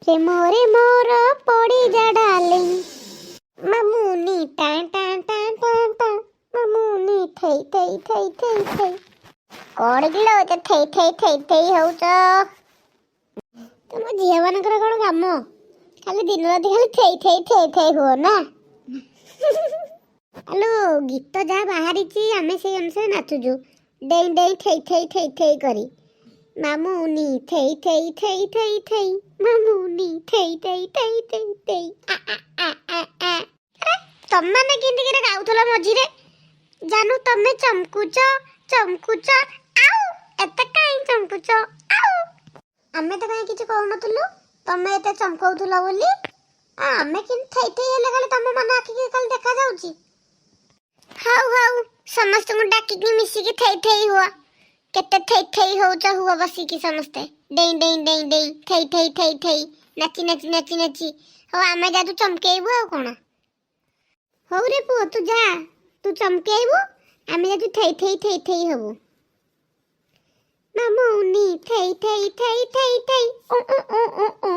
ପ୍ରେମରେ ମୋର ପଡ଼ିଯା ଡାର୍ଲିଂ ମାମୁନି ଟା ଟା ଟା ଟା ଟା ମାମୁନି ଥେଇ ଥେଇ ଥେଇ ଥେଇ ଥେଇ କଣ କିଲୋ ଏତେ ଥେଇ ଥେଇ ଥେଇ ଥେଇ ହଉଛ? ତମ ଝିଅ ମାନଙ୍କର କଣ କାମ? ଖାଲି ଦିନ ରାତି ଖାଲି ଥେଇ ଥେଇ ଥେଇ ଥେଇ ହୁଅ ନା? ଆଲୋ ଗୀତ ଯାହା ବାହାରିଛି ଆମେ ସେଇ ଅନୁସାରେ ନାଚୁଛୁ ଡେଇଁ ଡେଇଁ ଥେଇ ଥେଇ ଥେଇ ଥେଇ କରି ମାମୁନି ଥେଇ ଥେଇ ଥେଇ ଥେଇ ଥେଇ ମାମୁନି ଥେଇ ଥେଇ ଥେଇ ଥେଇ ଥେଇ ତମମାନେ କେମିତି କିରେ ଗାଉଥିଲ ମଝିରେ? ଜାନୁ ତମେ ଚମକୁଚ ଚମକୁଚ ଆଉ ଏତେ କାଇଁ ଚମକୁଚ ଆଉ ଆମେ ତ କାଇଁ କିଛି କହୁନଥିଲୁ ତମେ ଏତେ ଚମକଉଥିଲ ବୋଲି। ଆମେ କିନ୍ତୁ ଥେଇ ଥେଇ ହେଲେ ଖାଲି ତମ ମନ ଆଖିକି ଖାଲି ଦେଖା ଯାଉଛି। ହଉ ହଉ ସମସ୍ତଙ୍କୁ ଡାକିକି ମିଶିକି ଥେଇ ଥେଇ ହୁଅ। କେତେ ଥେଇ ଥେଇ ହଉଛ ହୁଅ ବସିକି ସମସ୍ତେ ଡେଇଁ ଡେଇଁ ଡେଇଁ ଡେଇଁ ଥେଇ ଥେଇ ଥେଇ ଥେଇ ନାଚି ନାଚି ନାଚି ନାଚି। ହଉ ଆମେ ଯାଉଛୁ ଚମକେଇବୁ ଆଉ କଣ। ହଉ ରେ ପୁଅ ତୁ ଯା ତୁ ଚମକେଇବୁ ଆମେ ଯାଉଛୁ ଥେଇ ଥେଇ ଥେଇ ଥେଇ ହବୁ। ମାମୁନି ଥେଇ ଥେଇ ଥେଇ ଥେଇ ଥେଇ ଉ ଉ ଉ ଉ ଉ